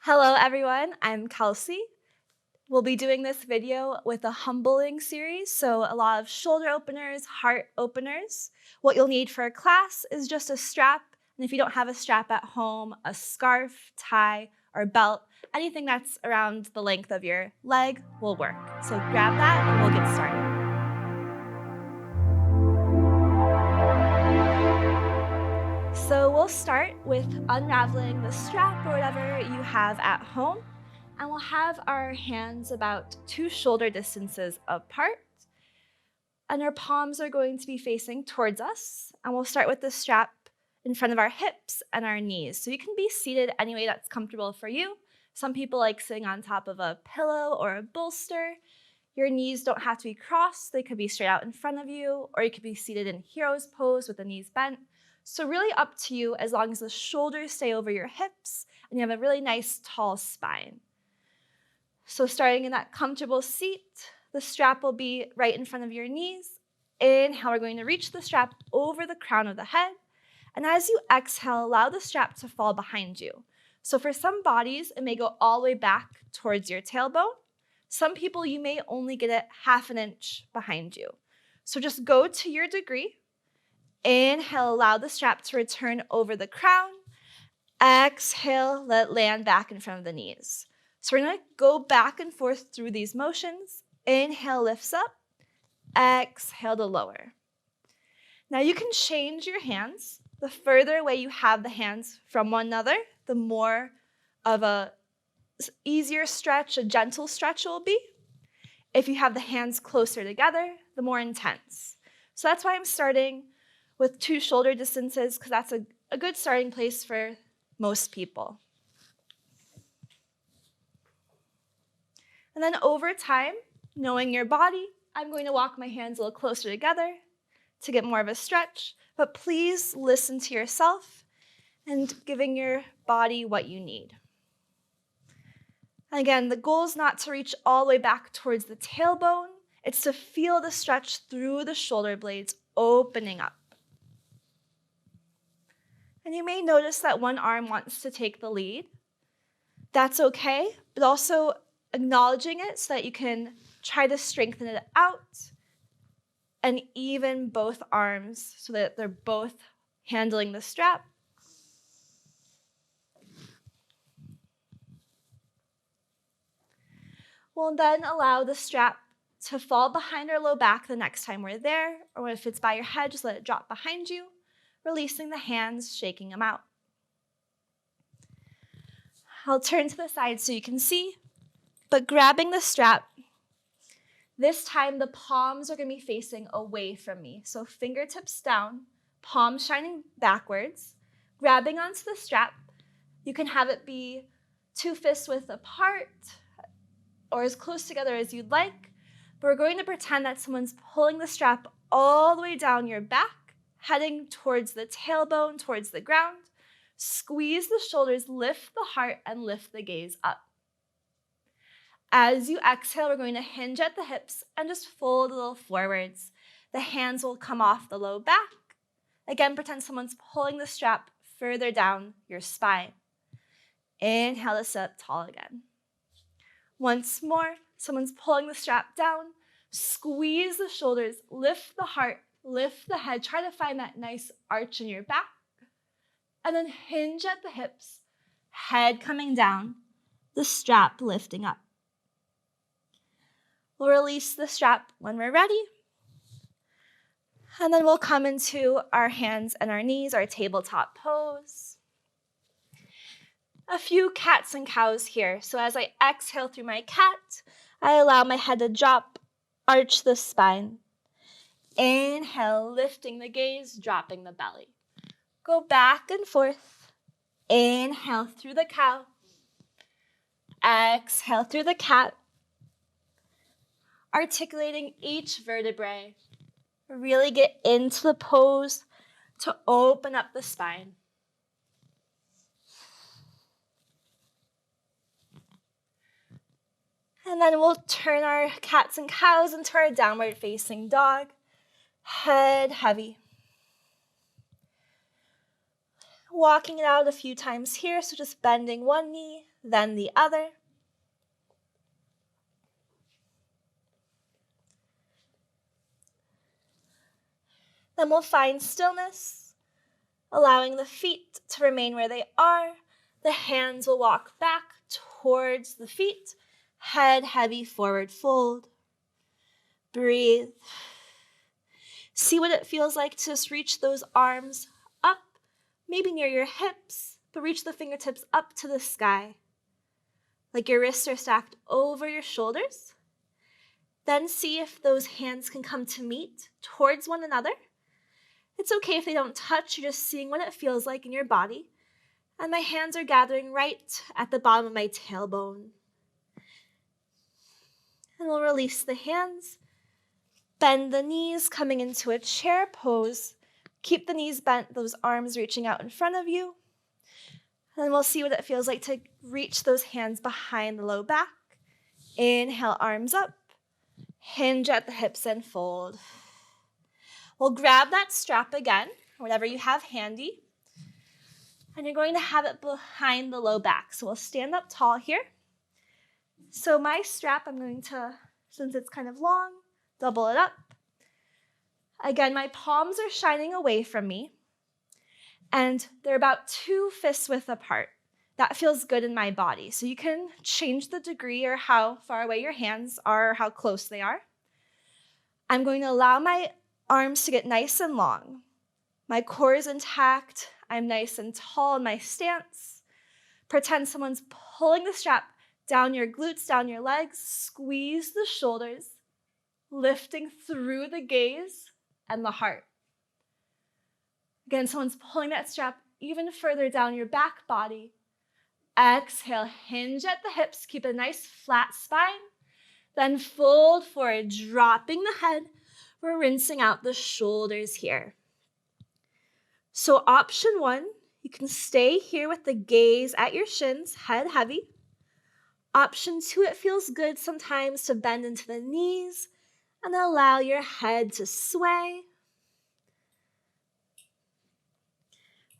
Hello everyone, I'm Kelsie. We'll be doing this video with a humbling series, so a lot of shoulder openers, heart openers. What you'll need for a class is just a strap, and if you don't have a strap at home, a scarf, tie, or belt, anything that's around the length of your leg will work. So grab that and we'll get started. So we'll start with unraveling the strap or whatever you have at home, and we'll have our hands about 2 shoulder distances apart, and our palms are going to be facing towards us, and we'll start with the strap in front of our hips and our knees. So you can be seated any way that's comfortable for you. Some people like sitting on top of a pillow or a bolster. Your knees don't have to be crossed. They could be straight out in front of you, or you could be seated in hero's pose with the knees bent. So really up to you, as long as the shoulders stay over your hips and you have a really nice tall spine. So starting in that comfortable seat, the strap will be right in front of your knees. Inhale, we're going to reach the strap over the crown of the head. And as you exhale, allow the strap to fall behind you. So for some bodies, it may go all the way back towards your tailbone. Some people, you may only get it half an inch behind you. So just go to your degree. Inhale, allow the strap to return over the crown. Exhale, let it land back in front of the knees. So we're going to go back and forth through these motions. Inhale, lifts up. Exhale to lower. Now you can change your hands. The further away you have the hands from one another, the more of a easier stretch, a gentle stretch will be. If you have the hands closer together, the more intense. So that's why I'm starting with 2 shoulder distances, because that's a good starting place for most people. And then over time, knowing your body, I'm going to walk my hands a little closer together to get more of a stretch, but please listen to yourself and giving your body what you need. And again, the goal is not to reach all the way back towards the tailbone. It's to feel the stretch through the shoulder blades opening up. And you may notice that one arm wants to take the lead. That's okay, but also acknowledging it so that you can try to strengthen it out and even both arms so that they're both handling the strap. We'll then allow the strap to fall behind our low back the next time we're there, or if it's by your head, just let it drop behind you, releasing the hands, shaking them out. I'll turn to the side so you can see, but grabbing the strap, this time the palms are going to be facing away from me. So fingertips down, palms shining backwards, grabbing onto the strap. You can have it be 2 fists width apart or as close together as you'd like, but we're going to pretend that someone's pulling the strap all the way down your back, heading towards the tailbone, towards the ground. Squeeze the shoulders, lift the heart, and lift the gaze up. As you exhale, we're going to hinge at the hips and just fold a little forwards. The hands will come off the low back. Again, pretend someone's pulling the strap further down your spine. Inhale to sit up tall again. Once more, someone's pulling the strap down. Squeeze the shoulders, lift the heart, lift the head. Try to find that nice arch in your back. And then hinge at the hips, head coming down, the strap lifting up. We'll release the strap when we're ready. And then we'll come into our hands and our knees, our tabletop pose. A few cats and cows here. So as I exhale through my cat, I allow my head to drop, arch the spine. Inhale, lifting the gaze, dropping the belly. Go back and forth. Inhale through the cow. Exhale through the cat. Articulating each vertebrae. Really get into the pose to open up the spine. And then we'll turn our cats and cows into our downward facing dog. Head heavy. Walking it out a few times here, so just bending one knee, then the other. Then we'll find stillness, allowing the feet to remain where they are. The hands will walk back towards the feet, head heavy, forward fold. Breathe. See what it feels like to just reach those arms up, maybe near your hips, but reach the fingertips up to the sky, like your wrists are stacked over your shoulders. Then see if those hands can come to meet towards one another. It's okay if they don't touch, you're just seeing what it feels like in your body. And my hands are gathering right at the bottom of my tailbone. And we'll release the hands. Bend the knees, coming into a chair pose. Keep the knees bent, those arms reaching out in front of you. And then we'll see what it feels like to reach those hands behind the low back. Inhale, arms up. Hinge at the hips and fold. We'll grab that strap again, whatever you have handy. And you're going to have it behind the low back. So we'll stand up tall here. So my strap, I'm going to, since it's kind of long, double it up. Again, my palms are shining away from me, and they're about 2 fist width apart. That feels good in my body. So you can change the degree or how far away your hands are or how close they are. I'm going to allow my arms to get nice and long. My core is intact. I'm nice and tall in my stance. Pretend someone's pulling the strap down your glutes, down your legs. Squeeze the shoulders, lifting through the gaze and the heart. Again, someone's pulling that strap even further down your back body. Exhale, hinge at the hips, keep a nice flat spine. Then fold forward, dropping the head. We're rinsing out the shoulders here. So option 1, you can stay here with the gaze at your shins, head heavy. Option 2, it feels good sometimes to bend into the knees and allow your head to sway.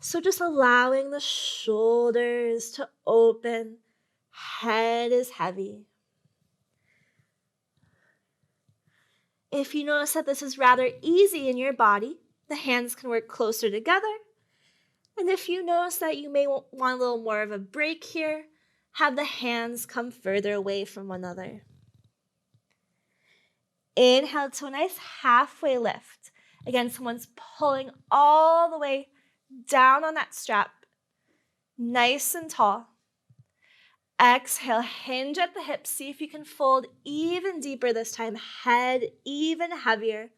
So just allowing the shoulders to open, head is heavy. If you notice that this is rather easy in your body, the hands can work closer together. And if you notice that you may want a little more of a break here, have the hands come further away from one another. Inhale to a nice halfway lift. Again, someone's pulling all the way down on that strap, nice and tall. Exhale, hinge at the hips. See if you can fold even deeper this time. Head even heavier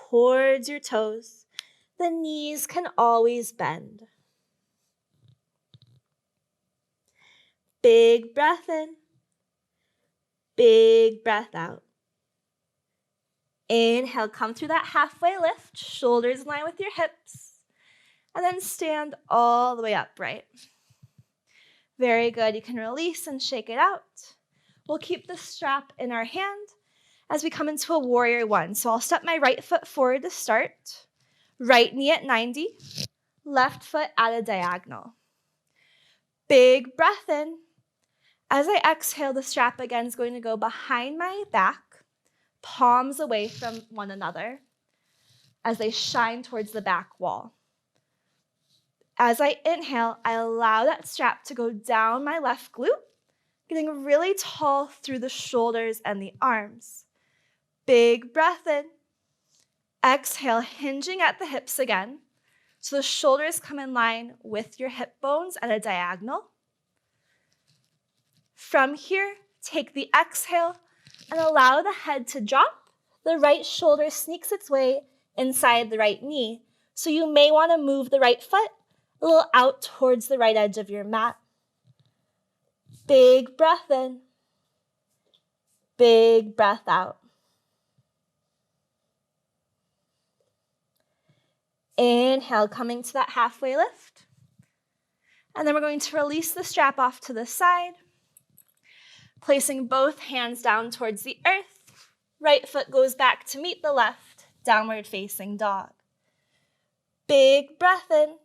towards your toes. The knees can always bend. Big breath in. Big breath out. Inhale, come through that halfway lift. Shoulders in line with your hips. And then stand all the way upright. Very good. You can release and shake it out. We'll keep the strap in our hand as we come into a warrior 1. So I'll step my right foot forward to start. Right knee at 90. Left foot at a diagonal. Big breath in. As I exhale, the strap again is going to go behind my back, palms away from one another as they shine towards the back wall. As I inhale, I allow that strap to go down my left glute, getting really tall through the shoulders and the arms. Big breath in. Exhale, hinging at the hips again. So the shoulders come in line with your hip bones at a diagonal. From here, take the exhale and allow the head to drop. The right shoulder sneaks its way inside the right knee. So you may want to move the right foot a little out towards the right edge of your mat. Big breath in. Big breath out. Inhale, coming to that halfway lift. And then we're going to release the strap off to the side, placing both hands down towards the earth. Right foot goes back to meet the left, downward facing dog. Big breath in.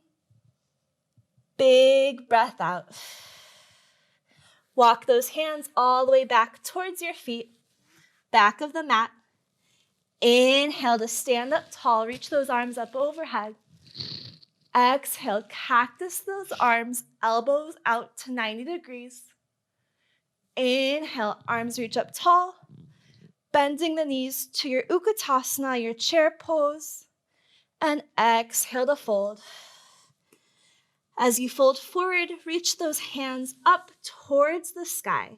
Big breath out. Walk those hands all the way back towards your feet, back of the mat. Inhale to stand up tall, reach those arms up overhead. Exhale, cactus those arms, elbows out to 90 degrees. Inhale, arms reach up tall, bending the knees to your Utkatasana, your chair pose. And exhale to fold. As you fold forward, reach those hands up towards the sky.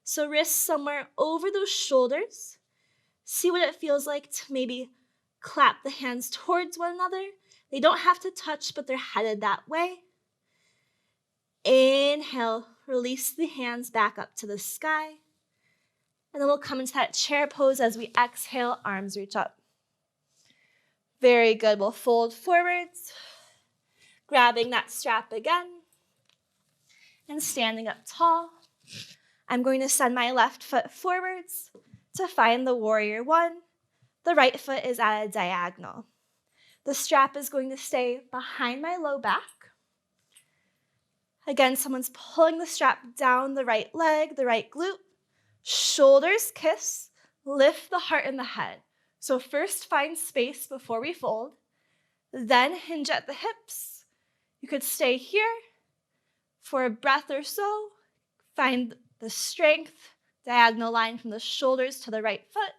So wrists somewhere over those shoulders. See what it feels like to maybe clap the hands towards one another. They don't have to touch, but they're headed that way. Inhale, release the hands back up to the sky. And then we'll come into that chair pose as we exhale, arms reach up. Very good. We'll fold forwards, grabbing that strap again, and standing up tall. I'm going to send my left foot forwards to find the warrior one. The right foot is at a diagonal. The strap is going to stay behind my low back. Again, someone's pulling the strap down the right leg, the right glute. Shoulders kiss, lift the heart and the head. So first find space before we fold, then hinge at the hips. You could stay here for a breath or so. Find the strength, diagonal line from the shoulders to the right foot.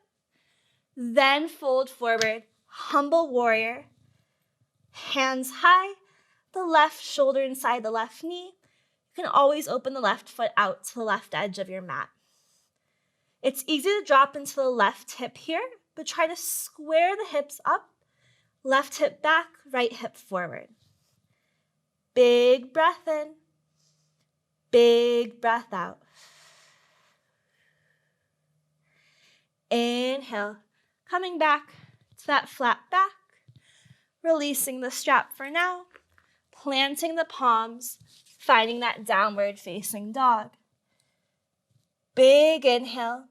Then fold forward, humble warrior. Hands high, the left shoulder inside the left knee. You can always open the left foot out to the left edge of your mat. It's easy to drop into the left hip here, but try to square the hips up. Left hip back, right hip forward. Big breath in, big breath out. Inhale, coming back to that flat back, releasing the strap for now, planting the palms, finding that downward facing dog. Big inhale,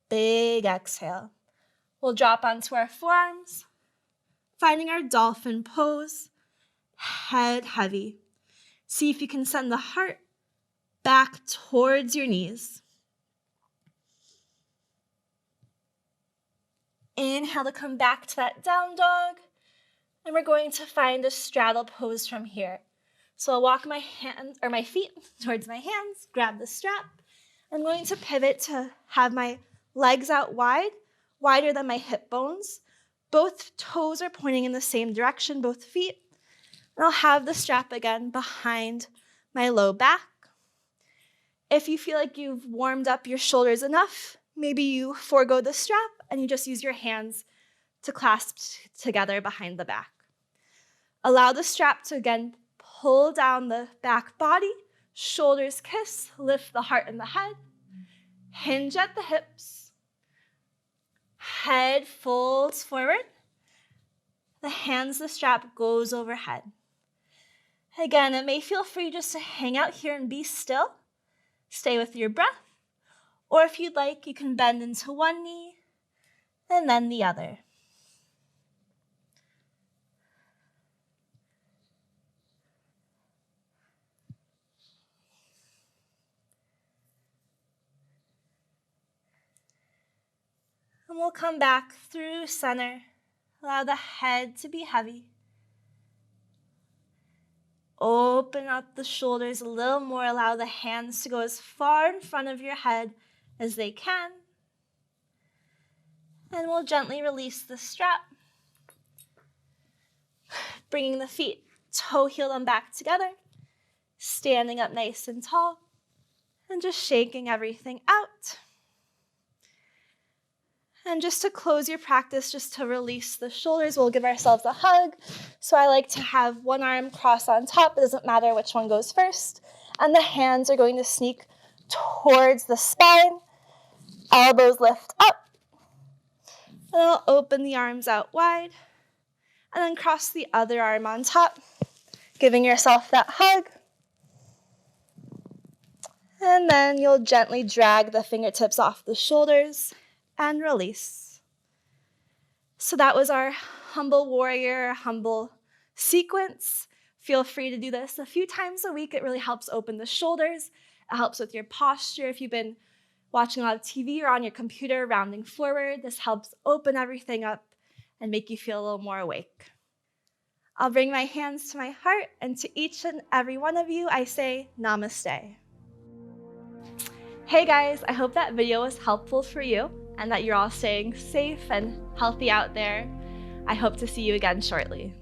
big exhale. We'll drop onto our forearms, finding our dolphin pose, head heavy. See if you can send the heart back towards your knees. Inhale to come back to that down dog, and we're going to find a straddle pose from here. So I'll walk my hands or my feet towards my hands, grab the strap. I'm going to pivot to have my legs out wide, wider than my hip bones. Both toes are pointing in the same direction, both feet. And I'll have the strap again behind my low back. If you feel like you've warmed up your shoulders enough, maybe you forego the strap and you just use your hands to clasp together behind the back. Allow the strap to again pull down the back body, shoulders kiss, lift the heart and the head, hinge at the hips, head folds forward, the hands, the strap goes overhead. Again, it may feel free just to hang out here and be still, stay with your breath, or if you'd like, you can bend into one knee and then the other. And we'll come back through center. Allow the head to be heavy. Open up the shoulders a little more. Allow the hands to go as far in front of your head as they can. And we'll gently release the strap. Bringing the feet, toe heel them back together. Standing up nice and tall. And just shaking everything out. And just to close your practice, just to release the shoulders, we'll give ourselves a hug. So I like to have one arm cross on top. It doesn't matter which one goes first. And the hands are going to sneak towards the spine. Elbows lift up. And I'll open the arms out wide. And then cross the other arm on top, giving yourself that hug. And then you'll gently drag the fingertips off the shoulders and release. So that was our humble warrior, humble sequence. Feel free to do this a few times a week. It really helps open the shoulders. It helps with your posture. If you've been watching a lot of TV or on your computer, rounding forward, this helps open everything up and make you feel a little more awake. I'll bring my hands to my heart, and to each and every one of you, I say Namaste. Hey guys, I hope that video was helpful for you and that you're all staying safe and healthy out there. I hope to see you again shortly.